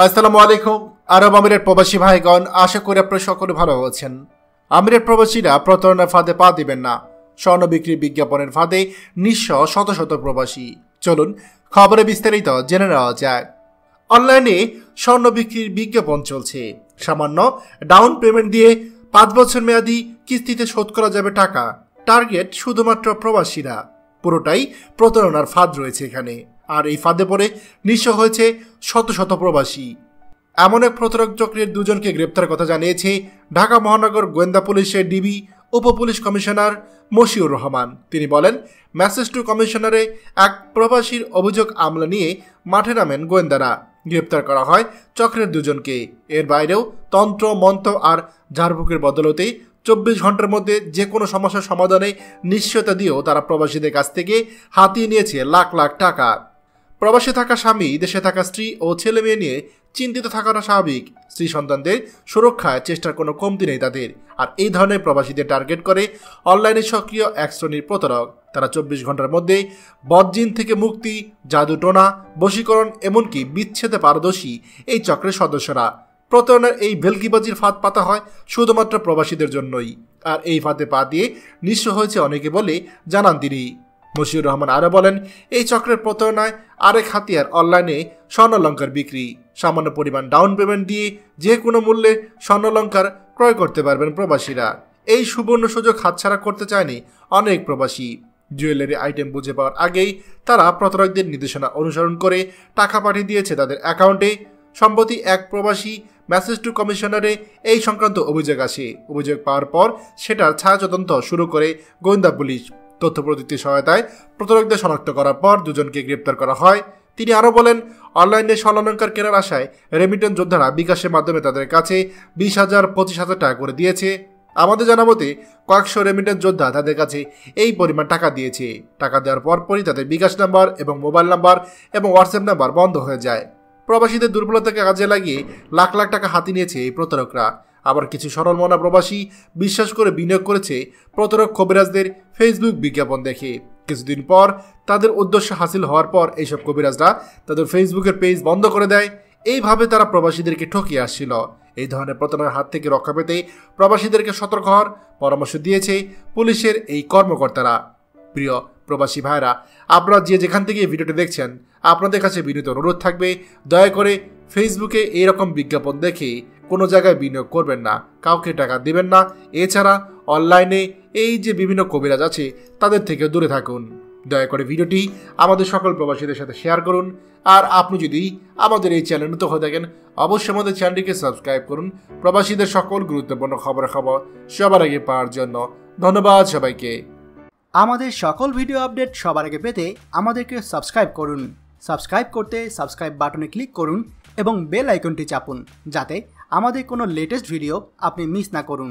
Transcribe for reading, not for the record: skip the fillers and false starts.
আসসালামু আলাইকুম। আরব আমিরের প্রবাসী ভাইগণ, আশা করি আপনারা সকলে ভালো আছেন। আমিরের প্রবাসীরা প্রতারণার ফাঁদে পা দিবেন না। স্বর্ণ বিক্রির বিজ্ঞাপনের ফাঁদে নিঃস্ব শত শত প্রবাসী। চলুন খবরে বিস্তারিত জেনে নেওয়া যাক। অনলাইনে স্বর্ণ বিক্রির বিজ্ঞাপন চলছে। সামান্য ডাউন পেমেন্ট দিয়ে 5 বছর মেয়াদি কিস্তিতে শোধ করা যাবে টাকা। টার্গেট শুধুমাত্র প্রবাসীরা। পুরোটাই প্রতারণার ফাঁদ রয়েছে এখানে। আর এই ফাঁদে পড়ে নিঃস্ব হয়েছে শত শত প্রবাসী। এমন এক প্রতারক চক্রের দুজনকে গ্রেপ্তার কথা জানিয়েছে ঢাকা মহানগর গোয়েন্দা পুলিশের ডিবি উপপুলিশ কমিশনার মশিউর রহমান। তিনি বলেন, মেসেজ টু কমিশনারে এক প্রবাসীর অভিযোগ আমলা নিয়ে মাঠে নামেন গোয়েন্দারা। গ্রেপ্তার করা হয় চক্রের দুজনকে। এর বাইরেও তন্ত্র মন্ত্র আর ঝাড়ফুঁকের বদলতে 24 ঘন্টার মধ্যে যে কোনো সমস্যার সমাধানে নিশ্চয়তা দিয়েও তারা প্রবাসীদের কাছ থেকে হাতিয়ে নিয়েছে লাখ লাখ টাকা। প্রবাসে থাকা স্বামী দেশে থাকা স্ত্রী ও ছেলে মেয়ে নিয়ে চিন্তিত থাকাটা স্বাভাবিক। স্ত্রী সন্তানদের সুরক্ষায় চেষ্টার কোনো কমতি নেই তাদের। আর এই ধরনের প্রবাসীদের টার্গেট করে অনলাইনে সক্রিয় এক শ্রেণীর প্রতারক। তারা 24 ঘন্টার মধ্যে বদজিন থেকে মুক্তি, জাদু টোনা, বশীকরণ, এমনকি বিচ্ছেদে পারদর্শী এই চক্রের সদস্যরা। প্রতারণার এই ভেলকিবাজির ফাঁদ পাতা হয় শুধুমাত্র প্রবাসীদের জন্যই। আর এই ফাঁদে পা দিয়ে নিঃস্ব হয়েছে অনেকে বলে জানান তিনি। মশিউর রহমান আরও বলেন, এই চক্রের প্রতারণায় আরেক হাতিয়ার অনলাইনে স্বর্ণালঙ্কার বিক্রি। সামান্য পরিমাণ ডাউন পেমেন্ট দিয়ে যে কোনো মূল্যে স্বর্ণালঙ্কার ক্রয় করতে পারবেন প্রবাসীরা। এই সুবর্ণ সুযোগ হাতছাড়া করতে চায়নি অনেক প্রবাসী। জুয়েলারি আইটেম বুঝে পাওয়ার আগেই তারা প্রতারকদের নির্দেশনা অনুসরণ করে টাকা পাঠিয়ে দিয়েছে তাদের অ্যাকাউন্টে। সম্প্রতি এক প্রবাসী মেসেজ টু কমিশনারে এই সংক্রান্ত অভিযোগ আসে। অভিযোগ পাওয়ার পর সেটার ছায়া তদন্ত শুরু করে গোয়েন্দা পুলিশ। তথ্য প্রযুক্তির সহায়তায় প্রতারকদের শনাক্ত করার পর দুজনকে গ্রেপ্তার করা হয়। তিনি আরও বলেন, অনলাইনে স্বর্ণালঙ্কার কেনার আশায় রেমিটেন্স যোদ্ধারা বিকাশের মাধ্যমে তাদের কাছে 20,000, 25,000 টাকা করে দিয়েছে। আমাদের জানা মতে কয়েকশো রেমিটেন্স যোদ্ধা তাদের কাছে এই পরিমাণ টাকা দিয়েছে। টাকা দেওয়ার পরপরই তাদের বিকাশ নাম্বার এবং মোবাইল নাম্বার এবং হোয়াটসঅ্যাপ নাম্বার বন্ধ হয়ে যায়। প্রবাসীদের দুর্বলতাকে কাজে লাগিয়ে লাখ লাখ টাকা হাতি নিয়েছে এই প্রতারকরা। আবার কিছু সরল মনা প্রবাসী বিশ্বাস করে বিনিয়োগ করেছে প্রতারক কবিরাজদের ফেসবুক বিজ্ঞাপন দেখে। কিছুদিন পর তাদের উদ্দেশ্য হাসিল হওয়ার পর এইসব কবিরাজরা তাদের ফেসবুকের পেজ বন্ধ করে দেয়। এইভাবে তারা প্রবাসীদেরকে ঠকিয়ে আসছিল। এই ধরনের প্রতারণার হাত থেকে রক্ষা পেতে প্রবাসীদেরকে সতর্ক হওয়ার পরামর্শ দিয়েছে পুলিশের এই কর্মকর্তারা। প্রিয় প্রবাসী ভাইরা, আপনারা যে যেখান থেকে এই ভিডিওটি দেখছেন, আপনাদের কাছে বিনীত অনুরোধ থাকবে, দয়া করে ফেসবুকে এইরকম বিজ্ঞাপন দেখে কোনো জায়গায় বিনিয়োগ করবেন না, কাউকে টাকা দেবেন না। এছাড়া অনলাইনে এই যে বিভিন্ন কবিরাজ আছে তাদের থেকে দূরে থাকুন। দয়া করে ভিডিওটি আমাদের সকল প্রবাসীদের সাথে শেয়ার করুন। আর আপনি যদি আমাদের এই চ্যানেল নতুন হয়ে থাকেন, অবশ্যই আমাদের চ্যানেলটিকে সাবস্ক্রাইব করুন প্রবাসীদের সকল গুরুত্বপূর্ণ খবর সবার আগে পাওয়ার জন্য। ধন্যবাদ সবাইকে। আমাদের সকল ভিডিও আপডেট সবার আগে পেতে আমাদেরকে সাবস্ক্রাইব করুন। সাবস্ক্রাইব করতে সাবস্ক্রাইব বাটনে ক্লিক করুন এবং বেল আইকনটি চাপুন, যাতে আমাদের কোনো লেটেস্ট ভিডিও আপনি মিস না করুন।